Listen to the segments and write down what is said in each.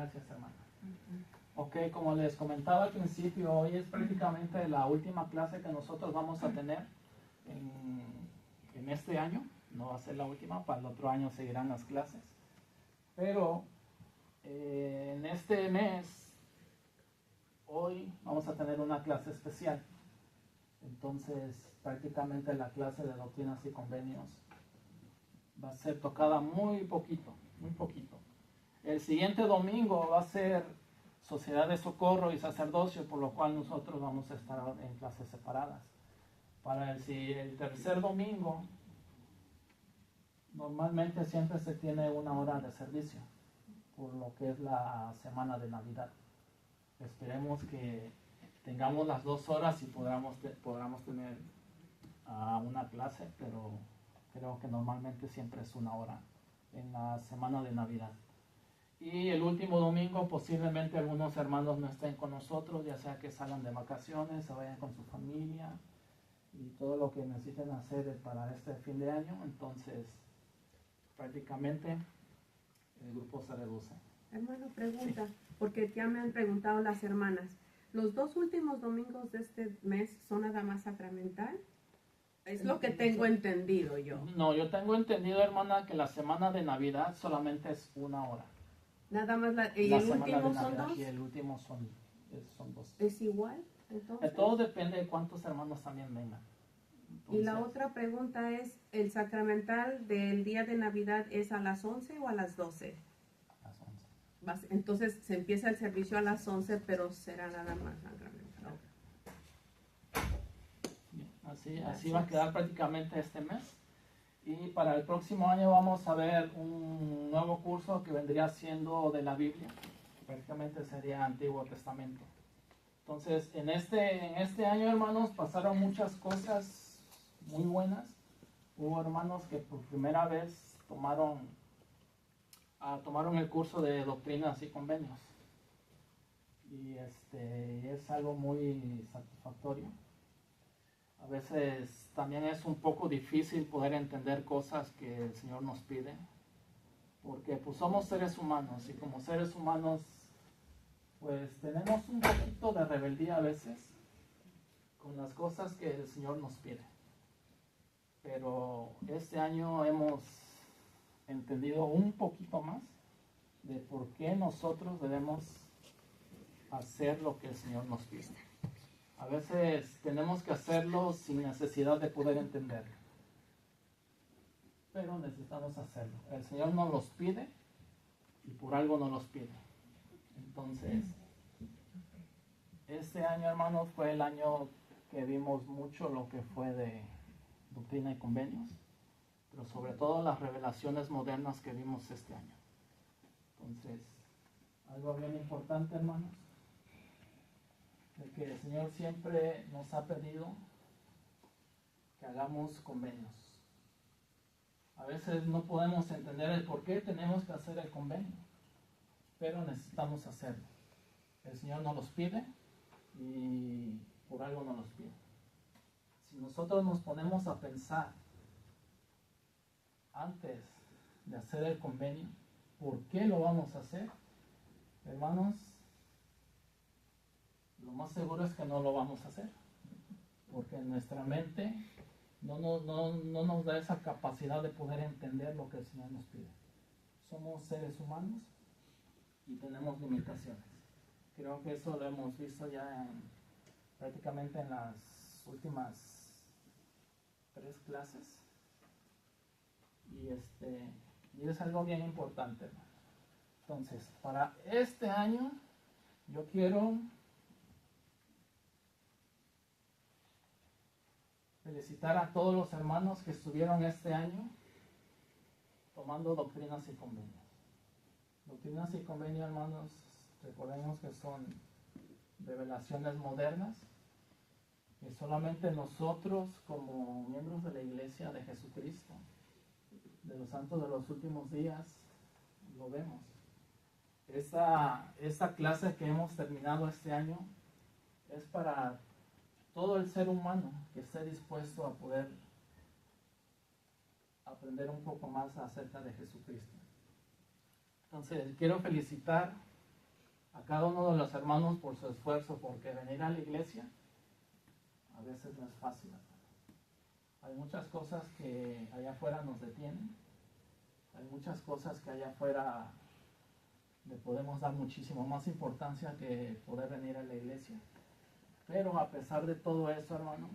Gracias, hermana. Ok, como les comentaba al principio, hoy es prácticamente la última clase que nosotros vamos a tener en este año. No va a ser la última, para el otro año seguirán las clases. Pero en este mes, hoy vamos a tener una clase especial. Entonces, prácticamente la clase de doctrinas y convenios va a ser tocada muy poquito, muy poquito. El siguiente domingo va a ser Sociedad de Socorro y Sacerdocio, por lo cual nosotros vamos a estar en clases separadas. Para el tercer domingo, normalmente siempre se tiene una hora de servicio, por lo que es la semana de Navidad. Esperemos que tengamos las 2 horas y podamos tener una clase, pero creo que normalmente siempre es 1 hora en la semana de Navidad. Y el último domingo posiblemente algunos hermanos no estén con nosotros, ya sea que salgan de vacaciones, se vayan con su familia y todo lo que necesiten hacer para este fin de año. Entonces, prácticamente el grupo se reduce. Hermano, pregunta, Sí. porque ya me han preguntado las hermanas. ¿Los 2 últimos domingos de este mes son nada más sacramental? Es lo que tengo entendido yo. No, yo tengo entendido, hermana, que la semana de Navidad solamente es 1 hora. Nada más ¿y La el semana último de son Navidad 2? Y el último son 2. ¿Es igual? Entonces. Todo depende de cuántos hermanos también vengan. Y la otra pregunta es, ¿el sacramental del día de Navidad es a las 11 o a las 12? A las 11. Entonces se empieza el servicio a las 11, pero será nada más sacramental. Bien, así va a quedar prácticamente este mes. Y para el próximo año vamos a ver un nuevo curso que vendría siendo de la Biblia. Prácticamente sería Antiguo Testamento. Entonces, en este año, hermanos, pasaron muchas cosas muy buenas. Hubo hermanos que por primera vez tomaron el curso de doctrinas y convenios. Y es algo muy satisfactorio. A veces también es un poco difícil poder entender cosas que el Señor nos pide, porque pues somos seres humanos y como seres humanos pues tenemos un poquito de rebeldía a veces con las cosas que el Señor nos pide. Pero este año hemos entendido un poquito más de por qué nosotros debemos hacer lo que el Señor nos pide. A veces tenemos que hacerlo sin necesidad de poder entenderlo, pero necesitamos hacerlo. El Señor nos los pide y por algo nos los pide. Entonces, este año, hermanos, fue el año que vimos mucho lo que fue de doctrina y convenios, pero sobre todo las revelaciones modernas que vimos este año. Entonces, algo bien importante, hermanos, de que el Señor siempre nos ha pedido que hagamos convenios. A veces no podemos entender el por qué tenemos que hacer el convenio, pero necesitamos hacerlo. El Señor nos los pide y por algo nos los pide. Si nosotros nos ponemos a pensar antes de hacer el convenio, ¿por qué lo vamos a hacer? Hermanos, lo más seguro es que no lo vamos a hacer, porque nuestra mente no nos da esa capacidad de poder entender lo que el Señor nos pide. Somos seres humanos y tenemos limitaciones. Creo que eso lo hemos visto ya prácticamente en las últimas 3 clases. Y es algo bien importante, hermano. Entonces, para este año, yo quiero felicitar a todos los hermanos que estuvieron este año tomando doctrinas y convenios. Doctrinas y convenios, hermanos, recordemos que son revelaciones modernas que solamente nosotros como miembros de la Iglesia de Jesucristo, de los santos de los últimos días, lo vemos. Esta clase que hemos terminado este año es para todo el ser humano que esté dispuesto a poder aprender un poco más acerca de Jesucristo. Entonces, quiero felicitar a cada uno de los hermanos por su esfuerzo, porque venir a la iglesia a veces no es fácil. Hay muchas cosas que allá afuera nos detienen, hay muchas cosas que allá afuera le podemos dar muchísimo más importancia que poder venir a la iglesia. Pero a pesar de todo eso, hermanos,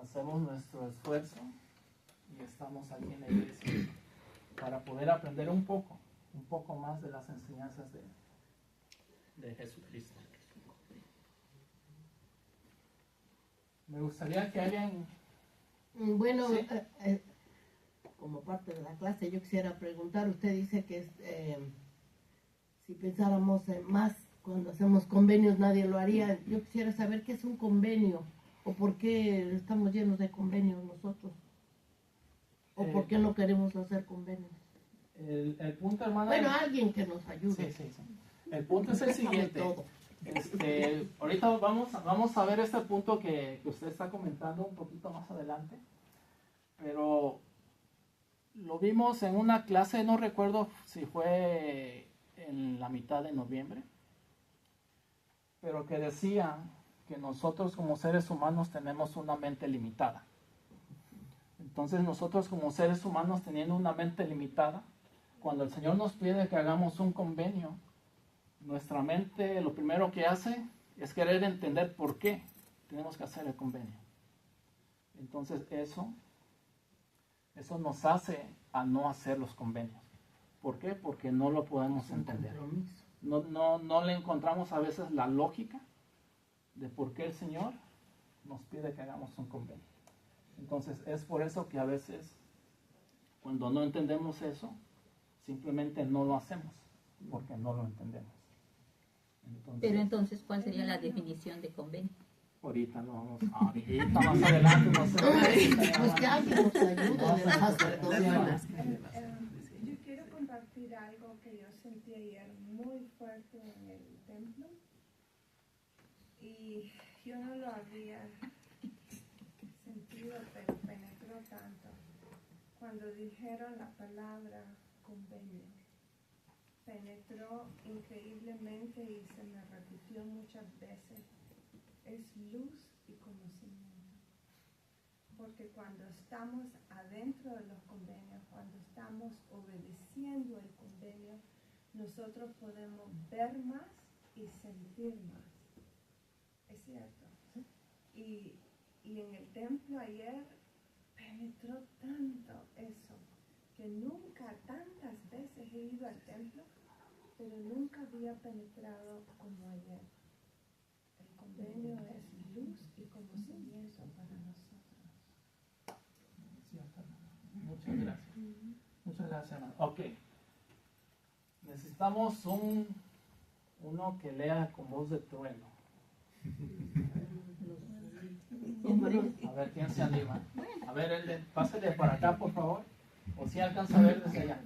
hacemos nuestro esfuerzo y estamos aquí en la iglesia para poder aprender un poco más de las enseñanzas de Jesucristo. Me gustaría que alguien... Bueno, ¿Sí? como parte de la clase, yo quisiera preguntar, usted dice que si pensáramos en más cuando hacemos convenios nadie lo haría. Yo quisiera saber qué es un convenio o por qué estamos llenos de convenios nosotros o por qué no queremos hacer convenios. El punto, hermana... Bueno, alguien que nos ayude. Sí. El punto es el siguiente. Ahorita vamos a ver este punto que usted está comentando un poquito más adelante, pero lo vimos en una clase, no recuerdo si fue en la mitad de noviembre, pero que decía que nosotros como seres humanos tenemos una mente limitada. Entonces nosotros como seres humanos teniendo una mente limitada, cuando el Señor nos pide que hagamos un convenio, nuestra mente lo primero que hace es querer entender por qué tenemos que hacer el convenio. Entonces eso nos hace a no hacer los convenios. ¿Por qué? Porque no lo podemos entender. No le encontramos a veces la lógica de por qué el Señor nos pide que hagamos un convenio. Entonces es por eso que a veces cuando no entendemos eso, simplemente no lo hacemos, porque no lo entendemos. Pero entonces, ¿cuál sería la definición de convenio? Ahorita más adelante, no sé. Pues que alguien nos ayude. Yo quiero compartir algo que yo sentí ayer muy fuerte en el templo y yo no lo había sentido, pero penetró tanto cuando dijeron la palabra convenio. Penetró increíblemente y se me repitió muchas veces. Es luz y conocimiento. Porque cuando estamos adentro de los convenios, cuando estamos obedeciendo el convenio, nosotros podemos ver más y sentir más. Es cierto. Y en el templo ayer penetró tanto eso, que nunca, tantas veces he ido al templo, pero nunca había penetrado como ayer. El convenio es luz y conocimiento para nosotros. Muchas gracias. Muchas gracias, hermano. Ok. Necesitamos uno que lea con voz de trueno. A ver, ¿quién se anima? A ver, pásale para acá, por favor. O si alcanza a ver desde allá.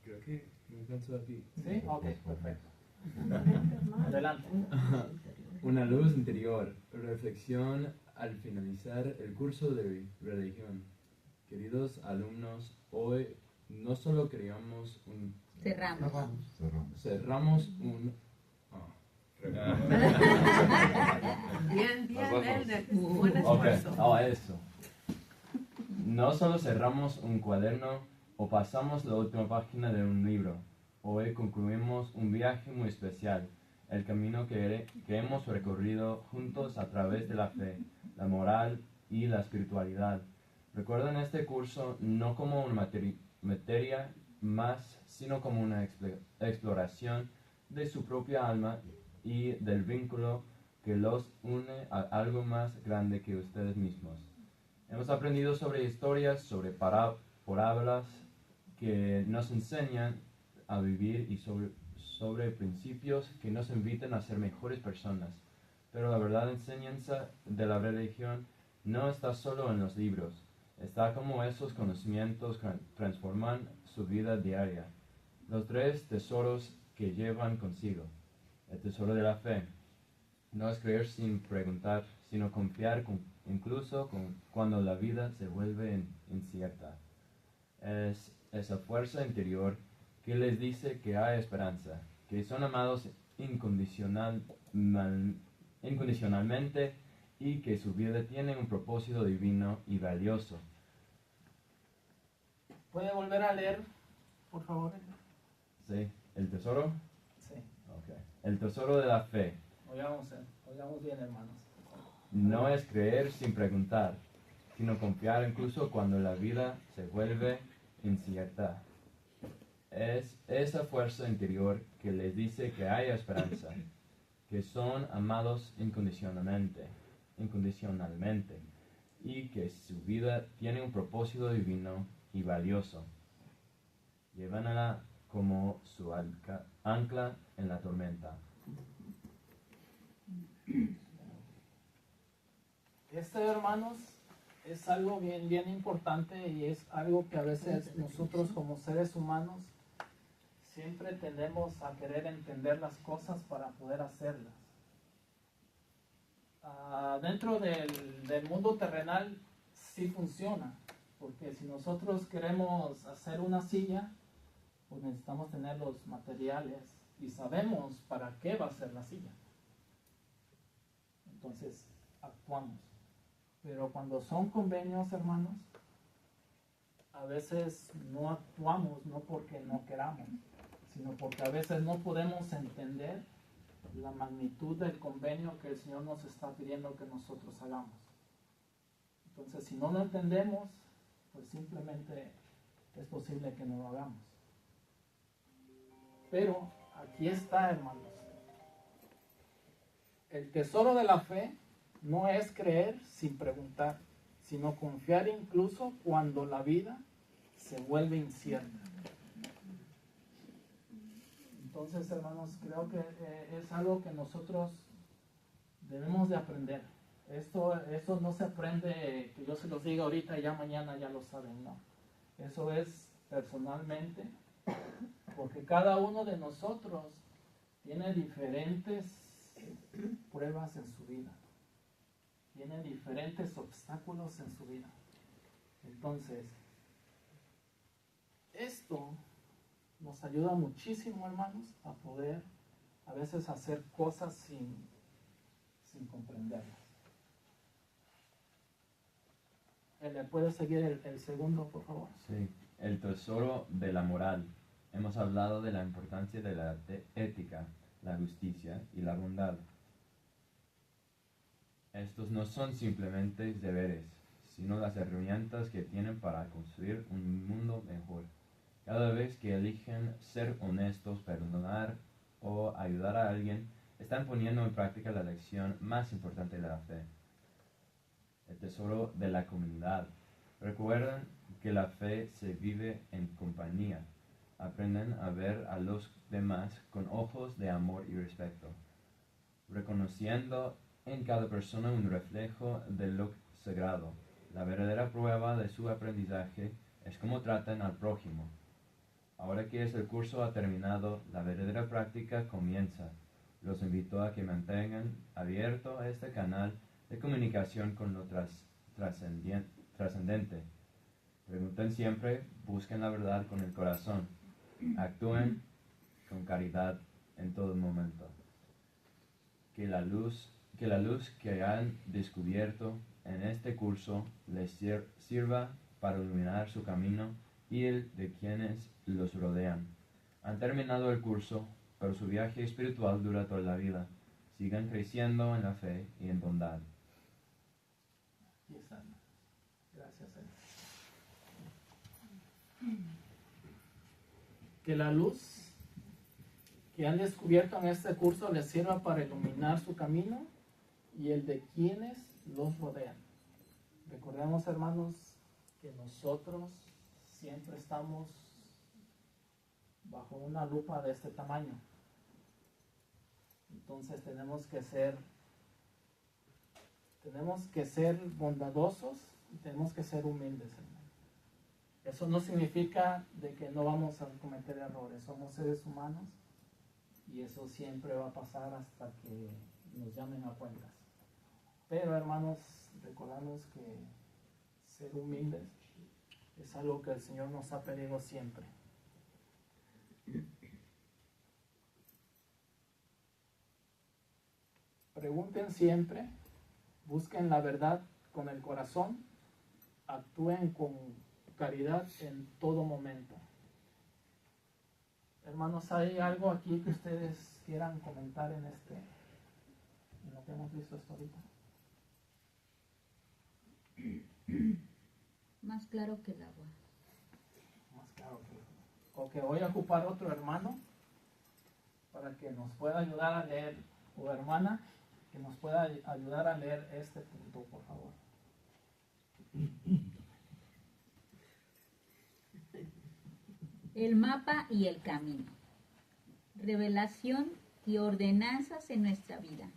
Creo que me alcanzo aquí. ¿Sí? Ok, perfecto. Adelante. Una luz interior. Reflexión al finalizar el curso de religión. Queridos alumnos, hoy no solo creamos un... Cerramos un... Bien, Elder. Buen esfuerzo. Eso. No solo cerramos un cuaderno o pasamos la última página de un libro. Hoy concluimos un viaje muy especial, el camino que hemos recorrido juntos a través de la fe, la moral y la espiritualidad. Recuerden este curso no como una materia más, sino como una exploración de su propia alma y del vínculo que los une a algo más grande que ustedes mismos. Hemos aprendido sobre historias, sobre parábolas que nos enseñan a vivir y sobre principios que nos invitan a ser mejores personas. Pero la verdadera enseñanza de la religión no está solo en los libros, está como esos conocimientos que transforman su vida diaria. Los tres tesoros que llevan consigo. El tesoro de la fe. No es creer sin preguntar, sino confiar incluso cuando la vida se vuelve incierta. Es esa fuerza interior que les dice que hay esperanza, que son amados incondicionalmente y que su vida tiene un propósito divino y valioso. ¿Puede volver a leer, por favor? ¿Sí? ¿El tesoro? Sí. Ok. El tesoro de la fe. Oigamos bien, hermanos. No es creer sin preguntar, sino confiar incluso cuando la vida se vuelve incierta. Es esa fuerza interior que les dice que hay esperanza, que son amados incondicionalmente, y que su vida tiene un propósito divino y valioso. Llévanla como su ancla en la tormenta. Hermanos, es algo bien, bien importante y es algo que a veces nosotros como seres humanos siempre tendemos a querer entender las cosas para poder hacerlas. Dentro del mundo terrenal sí funciona, porque si nosotros queremos hacer una silla, pues necesitamos tener los materiales y sabemos para qué va a ser la silla. Entonces actuamos. Pero cuando son convenios, hermanos, a veces no actuamos no porque no queramos, sino porque a veces no podemos entender la magnitud del convenio que el Señor nos está pidiendo que nosotros hagamos. Entonces, si no lo entendemos, pues simplemente es posible que no lo hagamos. Pero aquí está, hermanos. El tesoro de la fe no es creer sin preguntar, sino confiar incluso cuando la vida se vuelve incierta. Entonces, hermanos, creo que es algo que nosotros debemos de aprender. Eso no se aprende que yo se los diga ahorita y ya mañana ya lo saben, no. Eso es personalmente, porque cada uno de nosotros tiene diferentes pruebas en su vida. Tiene diferentes obstáculos en su vida. Entonces, esto nos ayuda muchísimo, hermanos, a poder a veces hacer cosas sin comprenderlas. ¿Le puede seguir el segundo, por favor? Sí, el tesoro de la moral. Hemos hablado de la importancia de la ética, la justicia y la bondad. Estos no son simplemente deberes, sino las herramientas que tienen para construir un mundo mejor. Cada vez que eligen ser honestos, perdonar o ayudar a alguien, están poniendo en práctica la lección más importante de la fe, el tesoro de la comunidad. Recuerden que la fe se vive en compañía. Aprenden a ver a los demás con ojos de amor y respeto, reconociendo en cada persona un reflejo de lo sagrado. La verdadera prueba de su aprendizaje es cómo tratan al prójimo. Ahora que el curso ha terminado, la verdadera práctica comienza. Los invito a que mantengan abierto este canal de comunicación con lo trascendente. Pregunten siempre, busquen la verdad con el corazón. Actúen con caridad en todo momento. Que la luz que han descubierto en este curso les sirva para iluminar su camino y el de quienes los rodean. Han terminado el curso, pero su viaje espiritual dura toda la vida. Sigan creciendo en la fe y en bondad. Gracias, Señor. Que la luz que han descubierto en este curso les sirva para iluminar su camino y el de quienes los rodean. Recordemos, hermanos, que nosotros siempre estamos bajo una lupa de este tamaño. Entonces tenemos que ser bondadosos y tenemos que ser humildes, hermanos. Eso no significa de que no vamos a cometer errores. Somos seres humanos y eso siempre va a pasar hasta que nos llamen a cuentas. Pero, hermanos, recordamos que ser humildes es algo que el Señor nos ha pedido siempre. pregunten siempre, busquen la verdad con el corazón, actúen con caridad en todo momento. Hermanos, ¿hay algo aquí que ustedes quieran comentar en lo que hemos visto hasta ahorita? Más claro que el agua. Más claro que o que voy a ocupar otro hermano para que nos pueda ayudar a leer, o hermana, que nos pueda ayudar a leer este punto, por favor. El mapa y el camino. Revelación y ordenanzas en nuestra vida.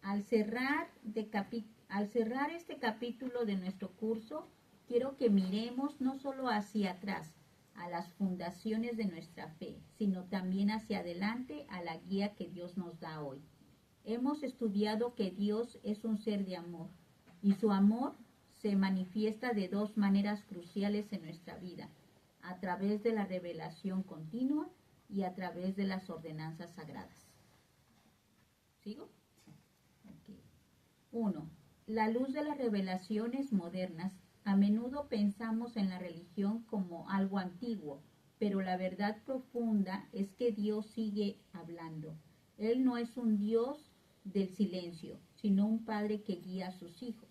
Al cerrar este capítulo de nuestro curso, quiero que miremos no solo hacia atrás, a las fundaciones de nuestra fe, sino también hacia adelante a la guía que Dios nos da hoy. Hemos estudiado que Dios es un ser de amor, y su amor se manifiesta de dos maneras cruciales en nuestra vida: a través de la revelación continua y a través de las ordenanzas sagradas. ¿Sigo? Okay. 1. La luz de las revelaciones modernas. A menudo pensamos en la religión como algo antiguo, pero la verdad profunda es que Dios sigue hablando. Él no es un Dios del silencio, sino un Padre que guía a sus hijos.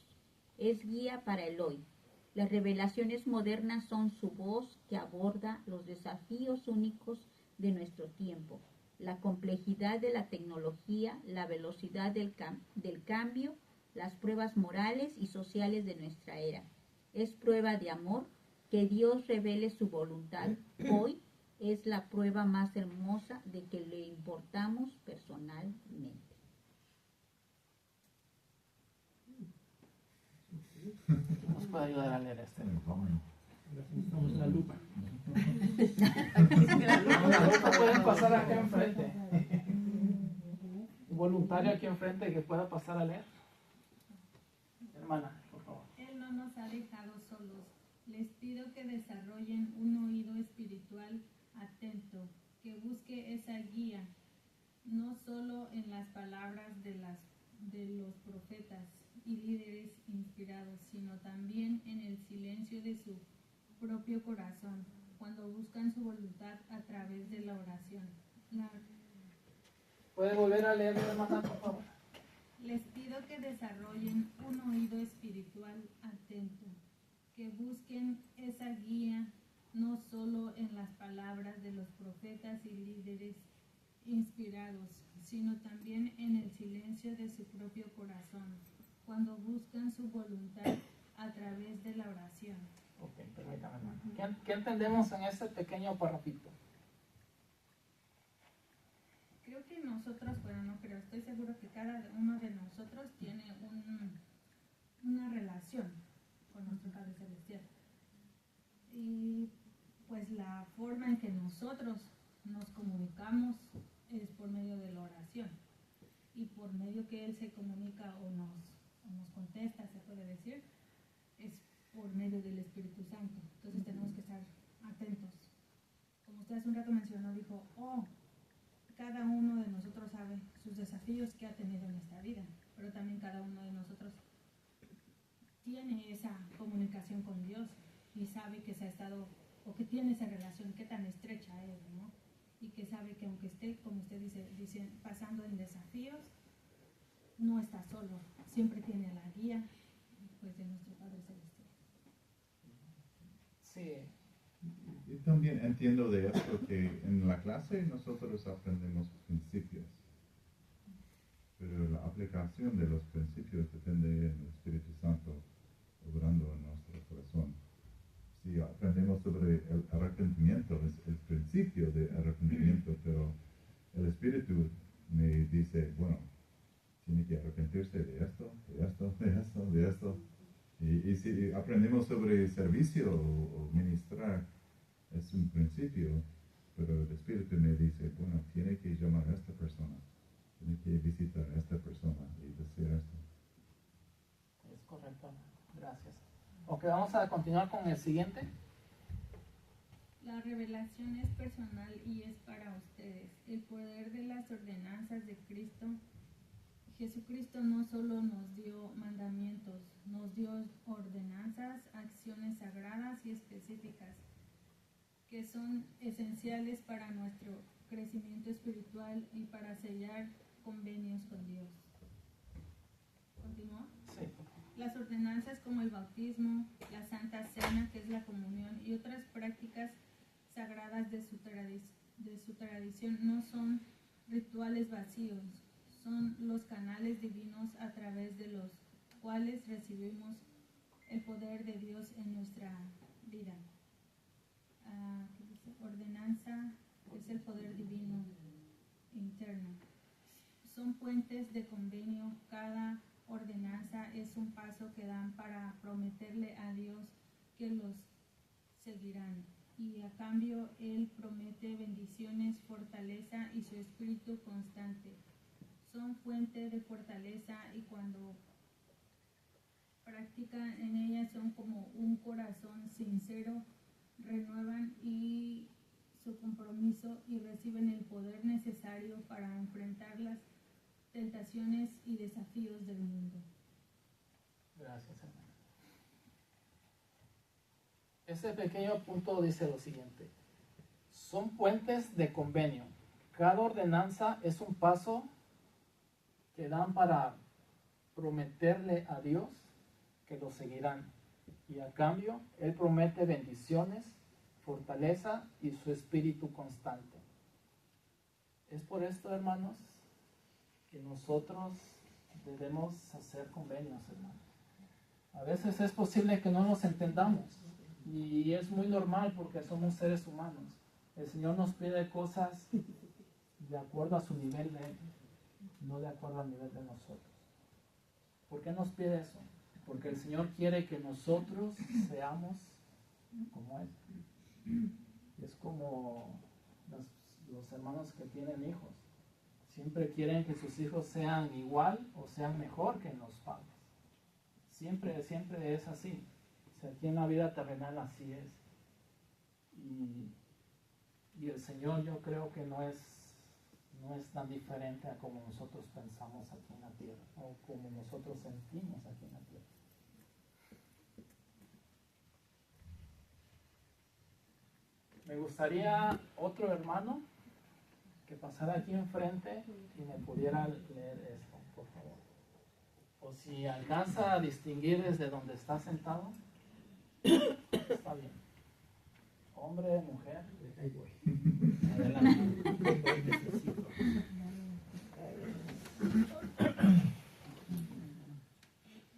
Es guía para el hoy. Las revelaciones modernas son su voz que aborda los desafíos únicos de nuestro tiempo, la complejidad de la tecnología, la velocidad del cambio, las pruebas morales y sociales de nuestra era. Es prueba de amor que Dios revele su voluntad. Hoy es la prueba más hermosa de que le importamos personalmente. ¿Nos puede ayudar a leer este? Necesitamos la lupa. La lupa pueden pasar aquí enfrente. Un voluntario aquí enfrente que pueda pasar a leer. Hermana, por favor. Él no nos ha dejado solos. Les pido que desarrollen un oído espiritual atento, que busque esa guía, no solo en las palabras de los profetas y líderes inspirados, sino también en el silencio de su propio corazón, cuando buscan su voluntad a través de la oración. ¿Puede volver a leer, hermana, por favor? Les pido que desarrollen un oído espiritual atento, que busquen esa guía no solo en las palabras de los profetas y líderes inspirados, sino también en el silencio de su propio corazón, cuando buscan su voluntad a través de la oración. Ok, permítame, hermano. ¿Qué entendemos en este pequeño parrafito? Creo que nosotros, bueno, no creo, estoy seguro que cada uno de nosotros tiene una relación con nuestro Padre Celestial. Y pues la forma en que nosotros nos comunicamos es por medio de la oración. Y por medio que Él se comunica o nos contesta, se puede decir, es por medio del Espíritu Santo. Entonces tenemos que estar atentos. Como usted hace un rato mencionó, dijo, cada uno de nosotros sabe sus desafíos que ha tenido en esta vida, pero también cada uno de nosotros tiene esa comunicación con Dios y sabe que se ha estado, o que tiene esa relación, qué tan estrecha es, ¿no? Y que sabe que aunque esté, como usted dice, pasando en desafíos, no está solo, siempre tiene la guía pues, de nuestro Padre Celestial. Sí. Yo también entiendo de esto que en la clase nosotros aprendemos principios, pero la aplicación de los principios depende del Espíritu Santo obrando en nuestro corazón. Si aprendemos sobre el arrepentimiento, es el principio de arrepentimiento, pero el Espíritu me dice, bueno, tiene que arrepentirse de esto, de esto, de esto, de esto. Y si aprendemos sobre servicio o ministrar, es un principio, pero el Espíritu me dice, bueno, tiene que llamar a esta persona, tiene que visitar a esta persona y decir esto. Es correcto, gracias. Ok, vamos a continuar con el siguiente. La revelación es personal y es para ustedes. El poder de las ordenanzas de Cristo Jesucristo no solo nos dio mandamientos, nos dio ordenanzas, acciones sagradas y específicas que son esenciales para nuestro crecimiento espiritual y para sellar convenios con Dios. ¿Continúa? Sí. Las ordenanzas como el bautismo, la Santa Cena, que es la comunión, y otras prácticas sagradas de su tradición no son rituales vacíos, son los canales divinos a través de los cuales recibimos el poder de Dios en nuestra vida. ¿Qué dice? Ordenanza es el poder divino interno. Son puentes de convenio. Cada ordenanza es un paso que dan para prometerle a Dios que los seguirán. Y a cambio, Él promete bendiciones, fortaleza y su espíritu constante. Son fuente de fortaleza y cuando practican en ellas son como un corazón sincero, renuevan y su compromiso y reciben el poder necesario para enfrentar las tentaciones y desafíos del mundo. Gracias, hermano. Ese pequeño punto dice lo siguiente: son puentes de convenio. Cada ordenanza es un paso que dan para prometerle a Dios que lo seguirán. Y a cambio, Él promete bendiciones, fortaleza y su espíritu constante. Es por esto, hermanos, que nosotros debemos hacer convenios, hermanos. A veces es posible que no nos entendamos y es muy normal porque somos seres humanos. El Señor nos pide cosas de acuerdo a su nivel de Él, no de acuerdo al nivel de nosotros. ¿Por qué nos pide eso? Porque el Señor quiere que nosotros seamos como Él. Es como los hermanos que tienen hijos. Siempre quieren que sus hijos sean igual o sean mejor que los padres. Siempre es así. O sea, aquí en la vida terrenal así es. Y el Señor, yo creo que no es tan diferente a como nosotros pensamos aquí en la tierra o como nosotros sentimos aquí en la tierra. Me gustaría otro hermano que pasara aquí enfrente y me pudiera leer esto, por favor. O si alcanza a distinguir desde donde está sentado, está bien. Hombre, mujer. Ahí voy. Adelante. Necesito.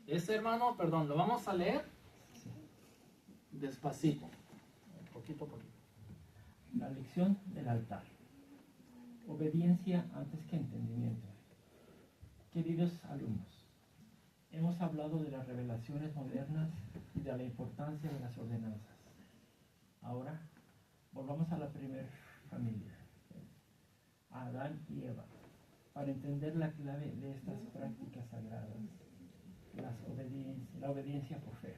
Ese hermano, perdón, lo vamos a leer despacito, poquito a poquito. La lección del altar. Obediencia antes que entendimiento. Queridos alumnos, hemos hablado de las revelaciones modernas y de la importancia de las ordenanzas. Ahora, volvamos a la primera familia, a Adán y Eva, para entender la clave de estas prácticas sagradas, la obediencia por fe.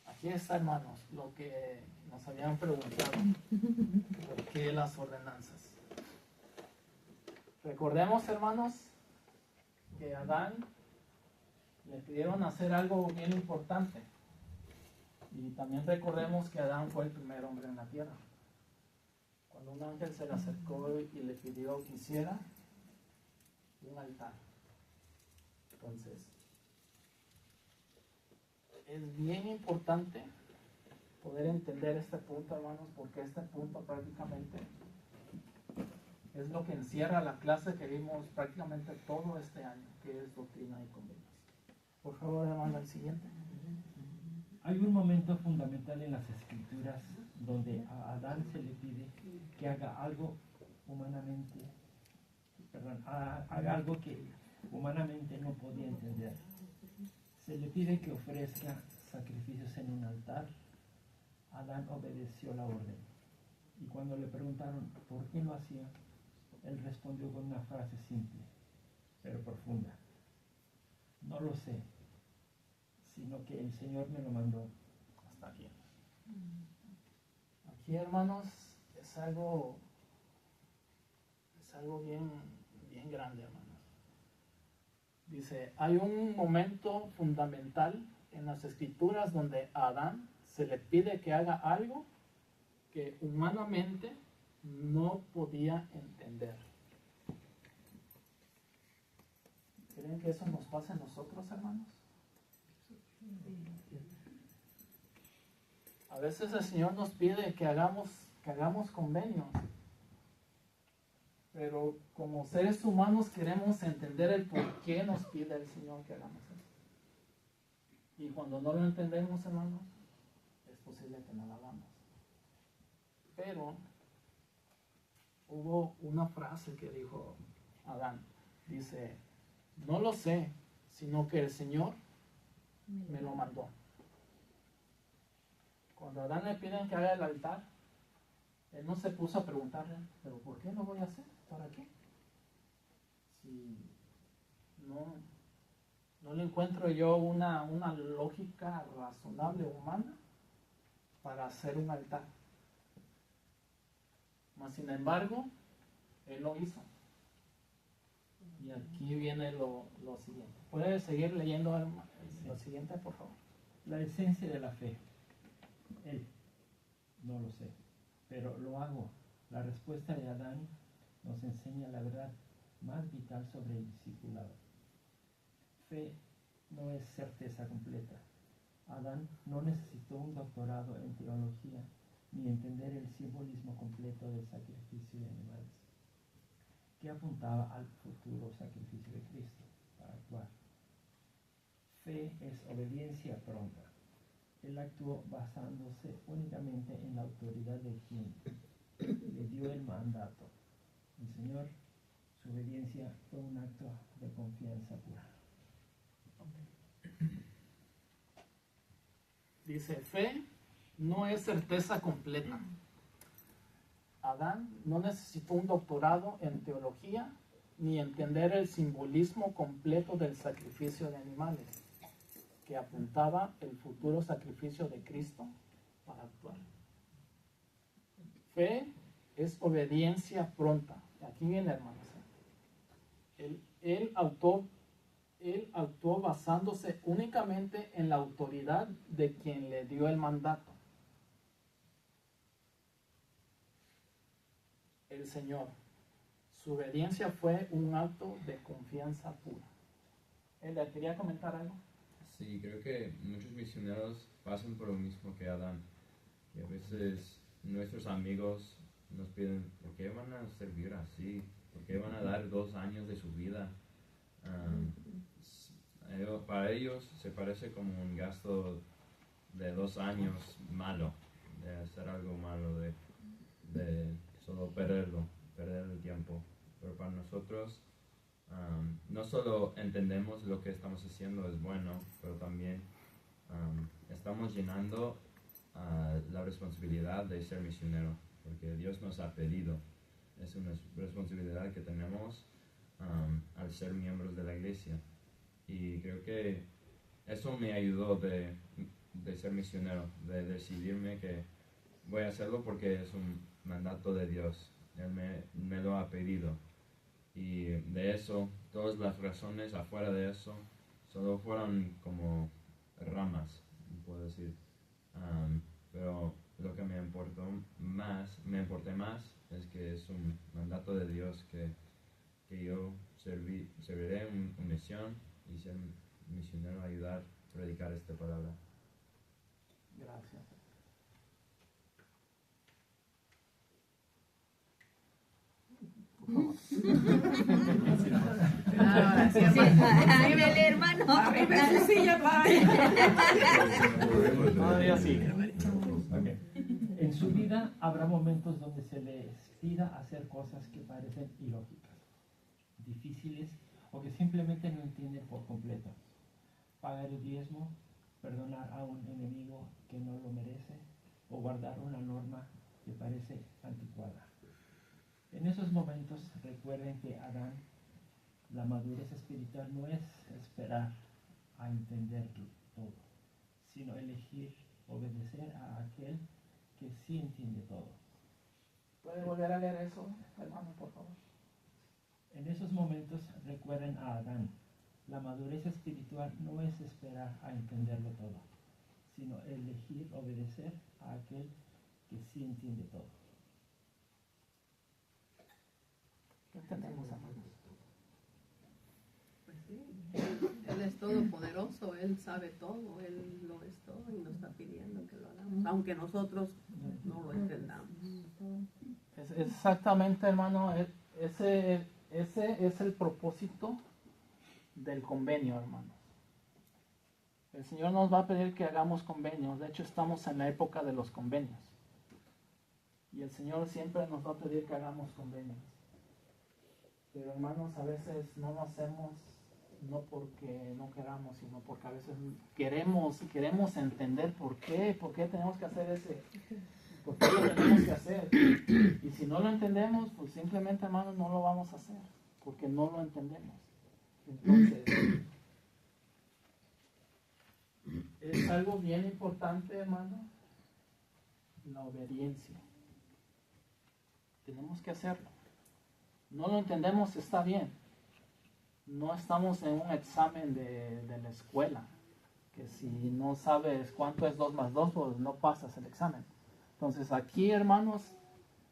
Aquí está, hermanos, lo que nos habían preguntado. ¿Por qué las ordenanzas? Recordemos, hermanos, que a Adán le pidieron hacer algo bien importante. Y también recordemos que Adán fue el primer hombre en la tierra. Cuando un ángel se le acercó y le pidió que hiciera un altar. Entonces, es bien importante poder entender este punto, hermanos, porque este punto prácticamente es lo que encierra la clase que vimos prácticamente todo este año, que es doctrina y convenios. Por favor, hermano, el siguiente. Hay un momento fundamental en las escrituras donde a Adán se le pide que haga algo haga algo que humanamente no podía entender. Se le pide que ofrezca sacrificios en un altar. Adán obedeció la orden. Y cuando le preguntaron por qué lo hacía, él respondió con una frase simple, pero profunda. No lo sé, sino que el Señor me lo mandó. Hasta aquí. Aquí, hermanos, es algo bien bien grande, hermanos. Dice, hay un momento fundamental en las escrituras donde a Adán se le pide que haga algo que humanamente no podía entender. ¿Creen que eso nos pasa a nosotros, hermanos? A veces el Señor nos pide que hagamos convenios, pero como seres humanos queremos entender el por qué nos pide el Señor que hagamos eso. Y cuando no lo entendemos, hermanos, es posible que no lo hagamos. Pero hubo una frase que dijo Adán. Dice, no lo sé, sino que el Señor me lo mandó. Cuando a Adán le piden que haga el altar, él no se puso a preguntarle, ¿pero por qué lo voy a hacer? ¿Para qué? Si no le encuentro yo una lógica razonable humana para hacer un altar. Mas sin embargo, él lo hizo. Y aquí viene lo siguiente. ¿Puede seguir leyendo lo siguiente, por favor? La esencia de la fe. Él, no lo sé, pero lo hago. La respuesta de Adán nos enseña la verdad más vital sobre el discipulado. Fe no es certeza completa. Adán no necesitó un doctorado en teología ni entender el simbolismo completo del sacrificio de animales, que apuntaba al futuro sacrificio de Cristo para actuar. Fe es obediencia pronta. Él actuó basándose únicamente en la autoridad de quien le dio el mandato. El Señor, su obediencia fue un acto de confianza pura. Dice, fe no es certeza completa. Adán no necesitó un doctorado en teología ni entender el simbolismo completo del sacrificio de animales, que apuntaba el futuro sacrificio de Cristo para actuar. Fe es obediencia pronta. Aquí viene, hermanos. Él actuó basándose únicamente en la autoridad de quien le dio el mandato. El Señor. Su obediencia fue un acto de confianza pura. ¿Él quería comentar algo? Sí, creo que muchos misioneros pasan por lo mismo que Adán. Y a veces nuestros amigos nos piden, ¿por qué van a servir así? ¿Por qué van a dar 2 años de su vida? Para ellos se parece como un gasto de 2 años malo, de hacer algo malo, de solo perder el tiempo. Pero para nosotros, no solo entendemos lo que estamos haciendo es bueno, pero también estamos llenando la responsabilidad de ser misionero, porque Dios nos ha pedido. Es una responsabilidad que tenemos al ser miembros de la iglesia. Y creo que eso me ayudó de ser misionero, de decidirme que voy a hacerlo porque es un mandato de Dios. Él me lo ha pedido. Y de eso, todas las razones afuera de eso, solo fueron como ramas, puedo decir. Pero lo que me importé más es que es un mandato de Dios que yo serviré en misión y ser misionero, ayudar a predicar esta palabra. Gracias. Ahora sí, Ándale, hermano. arriba su silla, padre. Todavía sigue. Okay. En su vida habrá momentos donde se les pida hacer cosas que parecen ilógicas, difíciles o que simplemente no entienden por completo. Pagar el diezmo, perdonar a un enemigo que no lo merece o guardar una norma que parece anticuada. En esos momentos recuerden que Adán, la madurez espiritual no es esperar a entender todo, sino elegir obedecer a aquel que sí entiende todo. ¿Puede volver a leer eso, hermano, por favor? En esos momentos recuerden a Adán. La madurez espiritual no es esperar a entenderlo todo, sino elegir obedecer a aquel que sí entiende todo. ¿Qué entendemos, hermanos? Pues sí, Él es todopoderoso, Él sabe todo, Él lo es todo y nos está pidiendo que lo hagamos, aunque nosotros no lo entendamos. Exactamente, hermano, ese es el propósito del convenio, hermanos. El Señor nos va a pedir que hagamos convenios. De hecho, estamos en la época de los convenios. Y el Señor siempre nos va a pedir que hagamos convenios. Pero, hermanos, a veces no lo hacemos no porque no queramos, sino porque a veces queremos entender por qué tenemos que hacer por qué lo tenemos que hacer. Y si no lo entendemos, pues simplemente, hermanos, no lo vamos a hacer, porque no lo entendemos. Entonces, es algo bien importante, hermano, la obediencia. Tenemos que hacerlo. No lo entendemos, está bien. No estamos en un examen de la escuela, que si no sabes cuánto es 2 más 2, pues no pasas el examen. Entonces aquí, hermanos,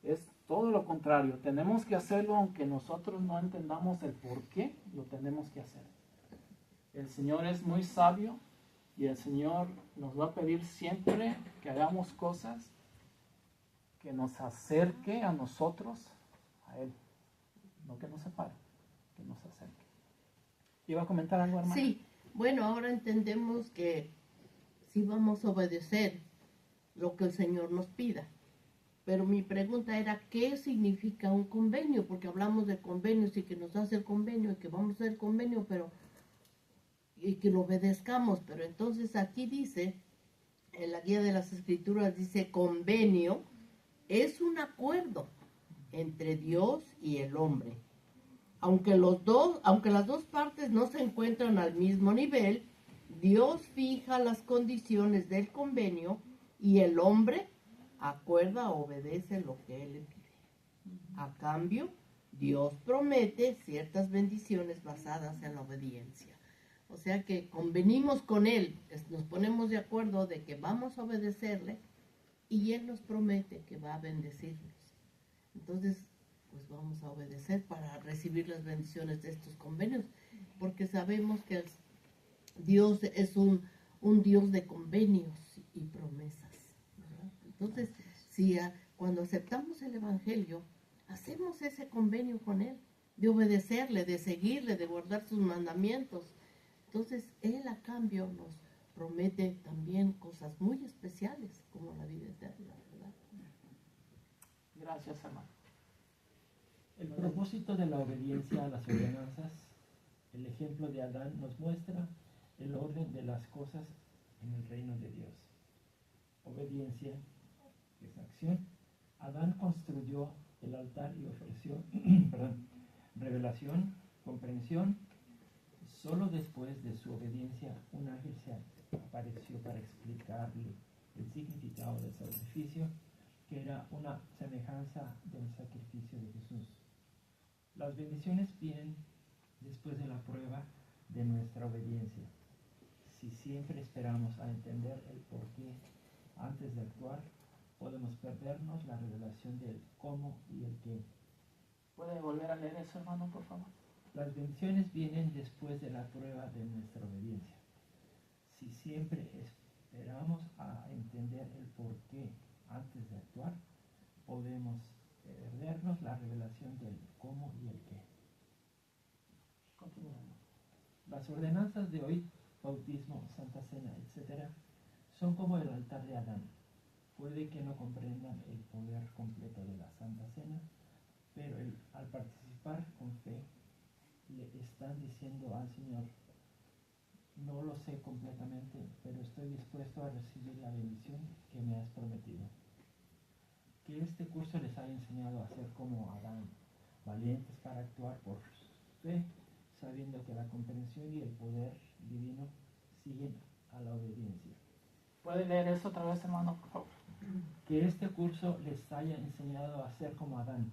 es todo lo contrario. Tenemos que hacerlo aunque nosotros no entendamos el por qué lo tenemos que hacer. El Señor es muy sabio y el Señor nos va a pedir siempre que hagamos cosas que nos acerque a nosotros, a Él. No que nos separe, que nos acerque. ¿Iba a comentar algo, hermano? Sí, bueno, ahora entendemos que sí vamos a obedecer lo que el Señor nos pida. Pero mi pregunta era, ¿qué significa un convenio? Porque hablamos de convenios y que nos hace el convenio y que vamos a hacer el convenio, pero y que lo obedezcamos. Pero entonces aquí dice, en la guía de las escrituras dice, convenio es un acuerdo entre Dios y el hombre. Aunque las dos partes no se encuentran al mismo nivel, Dios fija las condiciones del convenio y el hombre acuerda o obedece lo que Él le pide. A cambio, Dios promete ciertas bendiciones basadas en la obediencia. O sea que convenimos con Él, nos ponemos de acuerdo de que vamos a obedecerle y Él nos promete que va a bendecirnos. Entonces, pues vamos a obedecer para recibir las bendiciones de estos convenios, porque sabemos que Dios es un Dios de convenios y promesas, ¿verdad? Entonces, si cuando aceptamos el Evangelio, hacemos ese convenio con Él, de obedecerle, de seguirle, de guardar sus mandamientos. Entonces, Él a cambio nos promete también cosas muy especiales, como la vida eterna, ¿verdad? Gracias, hermano. El propósito de la obediencia a las ordenanzas, el ejemplo de Adán nos muestra el orden de las cosas en el reino de Dios. Obediencia es acción. Adán construyó el altar y ofreció revelación, comprensión. Solo después de su obediencia, un ángel se apareció para explicarle el significado del sacrificio, que era una semejanza del sacrificio de Jesús. Las bendiciones vienen después de la prueba de nuestra obediencia. Si siempre esperamos a entender el porqué antes de actuar, podemos perdernos la revelación del cómo y el qué. ¿Puede volver a leer eso, hermano, por favor? Las bendiciones vienen después de la prueba de nuestra obediencia. Si siempre esperamos a entender el porqué antes de actuar, podemos perdernos la revelación del cómo y el qué. Continuamos. Las ordenanzas de hoy, bautismo, Santa Cena, etc., son como el altar de Adán. Puede que no comprendan el poder completo de la Santa Cena, pero al participar con fe, le están diciendo al Señor, no lo sé completamente, pero estoy dispuesto a recibir la bendición que me has prometido. Que este curso les haya enseñado a ser como Adán, valientes para actuar por fe, sabiendo que la comprensión y el poder divino siguen a la obediencia. ¿Puede leer eso otra vez, hermano, por favor? Que este curso les haya enseñado a ser como Adán,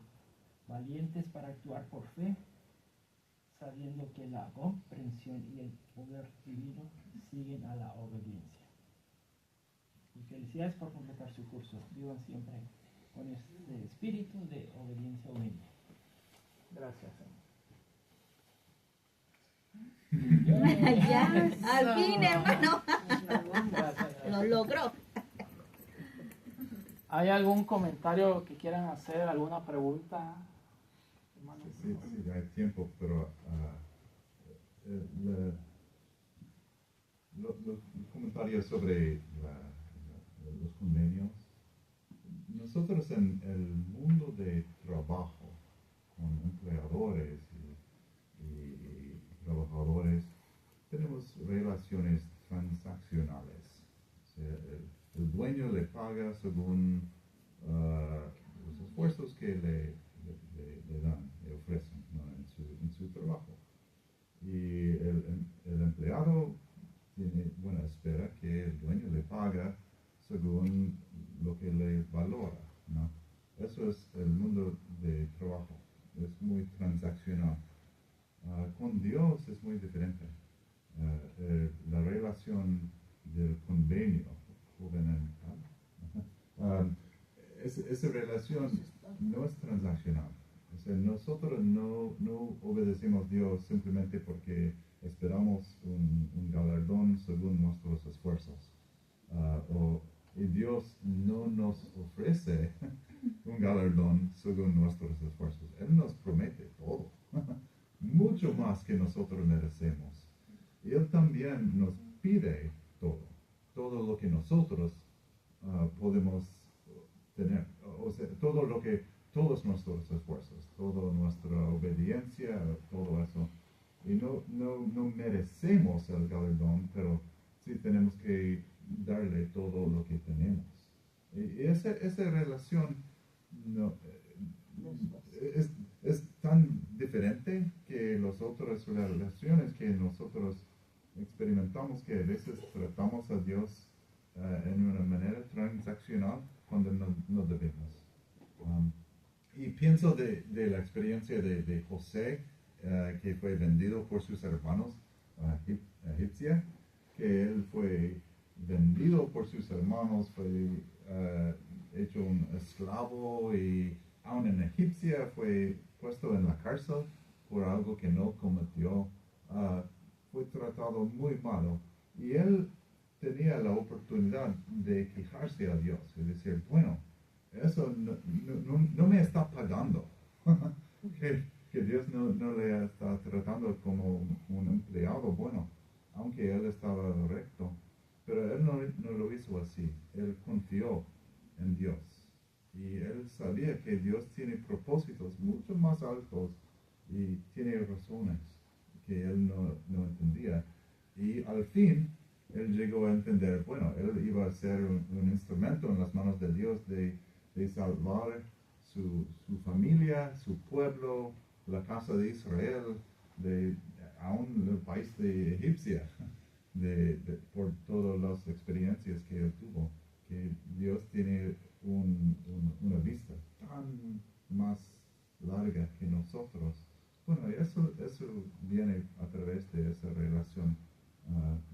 valientes para actuar por fe, sabiendo que la comprensión y el poder divino siguen a la obediencia. Y felicidades por completar su curso. Vivan siempre con este espíritu de obediencia humilde. Gracias, hermano. Ya, al fin, hermano, Gracias. lo logró. ¿Hay algún comentario que quieran hacer? ¿Alguna pregunta? Hermano? Sí, hay tiempo, pero los comentarios sobre los convenios. Nosotros en el mundo de trabajo, con empleadores y trabajadores, tenemos relaciones transaccionales. O sea, el dueño le paga según los esfuerzos que le dan, le ofrecen, ¿no? en su trabajo. Y el empleado espera que el dueño le paga según lo que le valora, ¿no? Eso es el mundo de trabajo, es muy transaccional. Con Dios es muy diferente. La relación del convenio gubernamental, esa relación no es transaccional. O sea, nosotros no obedecemos a Dios simplemente porque esperamos un galardón según nuestros esfuerzos. Y Dios no nos ofrece un galardón según nuestros esfuerzos. Él nos promete todo, mucho más que nosotros merecemos. Y Él también nos pide todo lo que nosotros podemos tener. O sea, todos nuestros esfuerzos, toda nuestra obediencia, todo eso. Y no merecemos el galardón, pero sí tenemos que darle todo lo que tenemos. Y esa relación es tan diferente que las otras relaciones que nosotros experimentamos, que a veces tratamos a Dios en una manera transaccional cuando no debemos. Y pienso de la experiencia de José, que fue vendido por sus hermanos egipcios, que él fue vendido por sus hermanos, fue hecho un esclavo y aún en Egipcia fue puesto en la cárcel por algo que no cometió. Fue tratado muy malo y él tenía la oportunidad de quejarse a Dios y decir, bueno, eso no me está pagando. que Dios no le está tratando como un empleado bueno, aunque él estaba recto. Pero él no lo hizo así. Él confió en Dios. Y él sabía que Dios tiene propósitos mucho más altos y tiene razones que él no entendía. Y al fin, él llegó a entender, bueno, él iba a ser un instrumento en las manos de Dios de salvar su familia, su pueblo, la casa de Israel, aún el país de Egipcia, por todas las experiencias que él tuvo, que Dios tiene una vista tan más larga que nosotros. Bueno, eso viene a través de esa relación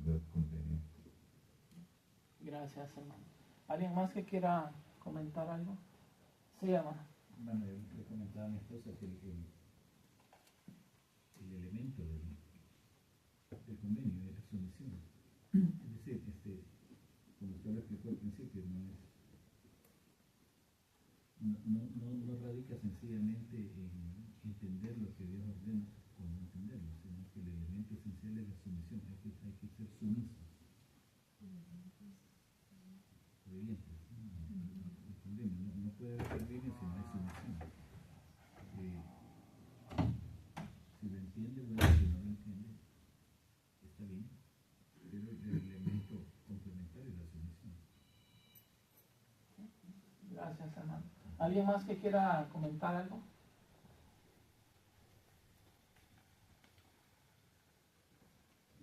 del convenio. Gracias, hermano. ¿Alguien más que quiera comentar algo? Sí, hermano. Bueno, le comentaba a mi esposa que el elemento del convenio es la sumisión. Es decir, como usted lo explicó al principio, no radica sencillamente en entender lo que Dios ordena o no entenderlo, sino que el elemento esencial es la sumisión. Hay que ser sumisos, obedientes. No puede haber convenio si no hay sumisión. Si lo entiende, bueno, si no lo entiende, está bien, pero el elemento complementario es la sumisión. Gracias, hermano. ¿Alguien más que quiera comentar algo?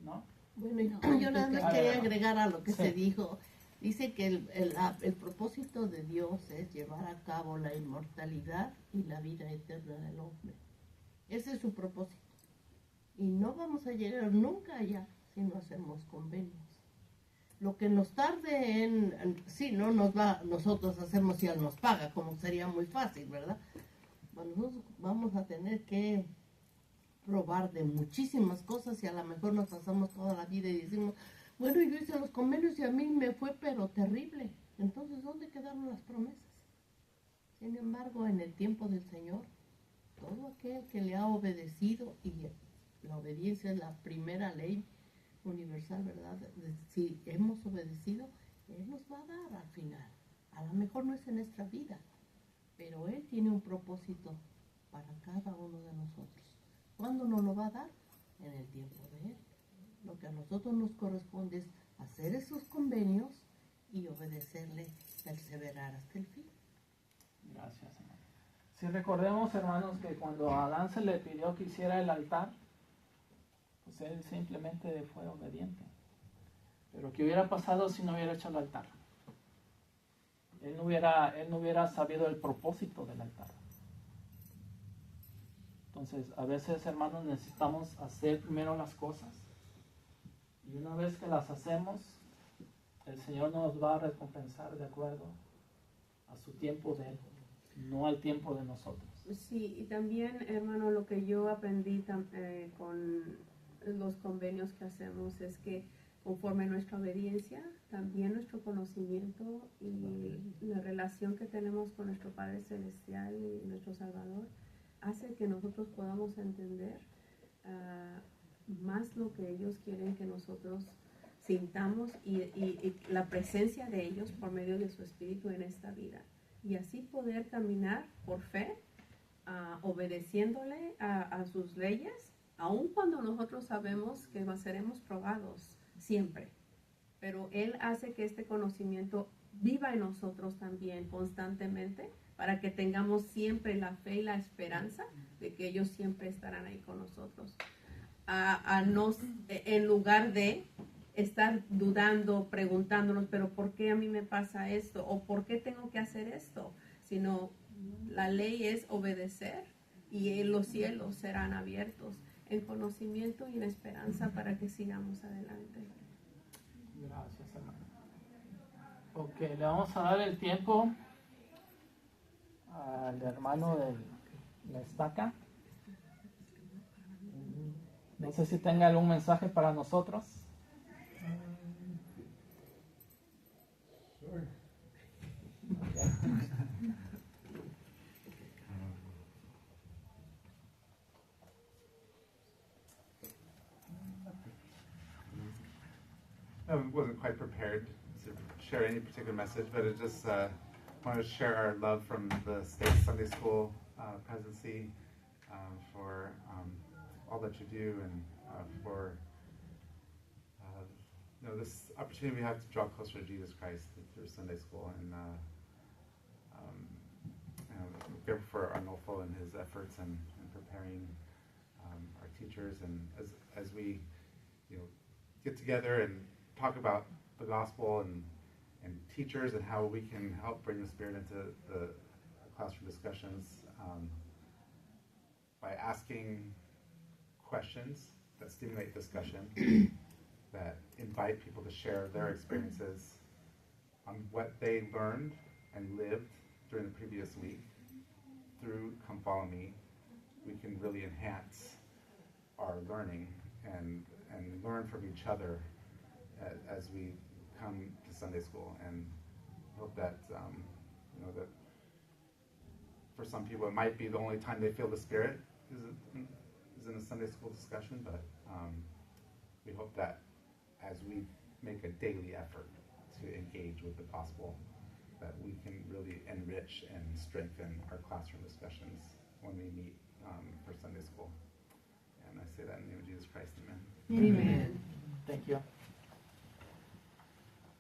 ¿No? Bueno, No, yo nada más a quería ver, agregar a lo que sí. se dijo. Dice que el propósito de Dios es llevar a cabo la inmortalidad y la vida eterna del hombre. Ese es su propósito. Y no vamos a llegar nunca allá si no hacemos convenios. Lo que nos tarde sí, no nos va, nosotros hacemos si Él nos paga, como sería muy fácil, ¿verdad? Bueno, nosotros vamos a tener que probar de muchísimas cosas y a lo mejor nos pasamos toda la vida y decimos, bueno, yo hice los convenios y a mí me fue pero terrible. Entonces, ¿dónde quedaron las promesas? Sin embargo, en el tiempo del Señor, todo aquel que le ha obedecido, y la obediencia es la primera ley universal, ¿verdad? Si hemos obedecido, Él nos va a dar al final. A lo mejor no es en nuestra vida, pero Él tiene un propósito para cada uno de nosotros. ¿Cuándo nos lo va a dar? En el tiempo de Él. Lo que a nosotros nos corresponde es hacer esos convenios y obedecerle, perseverar hasta el fin. Gracias, hermano. Si recordemos, hermanos, que cuando a Adán se le pidió que hiciera el altar, pues él simplemente fue obediente. Pero ¿qué hubiera pasado si no hubiera hecho el altar? Él no hubiera sabido el propósito del altar. Entonces, a veces, hermanos, necesitamos hacer primero las cosas. Y una vez que las hacemos, el Señor nos va a recompensar de acuerdo a su tiempo de Él, no al tiempo de nosotros. Sí, y también, hermano, lo que yo aprendí con los convenios que hacemos es que conforme a nuestra obediencia, también nuestro conocimiento y la relación que tenemos con nuestro Padre Celestial y nuestro Salvador hace que nosotros podamos entender más lo que ellos quieren que nosotros sintamos y la presencia de ellos por medio de su Espíritu en esta vida. Y así poder caminar por fe, obedeciéndole a sus leyes, aun cuando nosotros sabemos que seremos probados siempre. Pero Él hace que este conocimiento viva en nosotros también constantemente, para que tengamos siempre la fe y la esperanza de que ellos siempre estarán ahí con nosotros. En lugar de estar dudando, preguntándonos, pero ¿por qué a mí me pasa esto? ¿O por qué tengo que hacer esto? Sino la ley es obedecer y los cielos serán abiertos en conocimiento y en esperanza para que sigamos adelante. Gracias, hermano. Ok, le vamos a dar el tiempo al hermano de la estaca. No sé si tenga algún mensaje para nosotros. I wasn't quite prepared to share any particular message, but I just wanted to share our love from the State Sunday School presidency for all that you do and for this opportunity we have to draw closer to Jesus Christ through Sunday School, and good for Arnolfo and his efforts in preparing our teachers, and as we get together and talk about the gospel and teachers and how we can help bring the Spirit into the classroom discussions by asking questions that stimulate discussion, that invite people to share their experiences on what they learned and lived during the previous week. Through Come Follow Me, we can really enhance our learning and learn from each other as we come to Sunday School, and hope that that for some people it might be the only time they feel the Spirit is in a Sunday School discussion, but we hope that as we make a daily effort to engage with the gospel, that we can really enrich and strengthen our classroom discussions when we meet for Sunday School. And I say that in the name of Jesus Christ, amen. Amen. Thank you.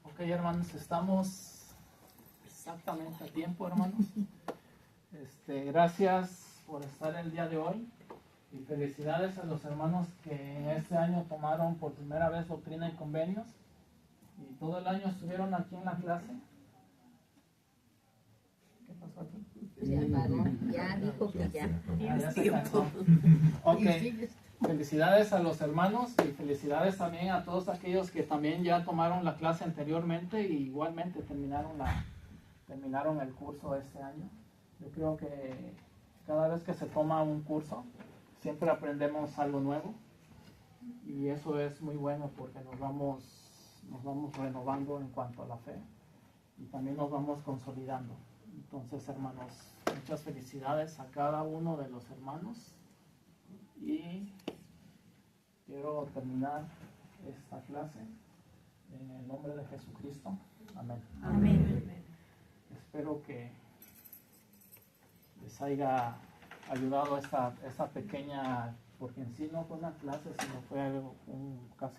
Ok, hermanos, estamos exactamente a tiempo, hermanos. Gracias por estar el día de hoy y felicidades a los hermanos que en este año tomaron por primera vez Doctrina y Convenios y todo el año estuvieron aquí en la clase. ¿Qué pasó aquí? Ya dijo que ya. Ya se cansó. Ok. felicidades a los hermanos y felicidades también a todos aquellos que también ya tomaron la clase anteriormente y igualmente terminaron el curso este año. Yo creo que cada vez que se toma un curso siempre aprendemos algo nuevo y eso es muy bueno porque nos vamos renovando en cuanto a la fe y también nos vamos consolidando. Entonces, hermanos, muchas felicidades a cada uno de los hermanos y quiero terminar esta clase en el nombre de Jesucristo. Amén. Amén. Espero que les haya ayudado esta pequeña, porque en sí no fue una clase, sino fue un casi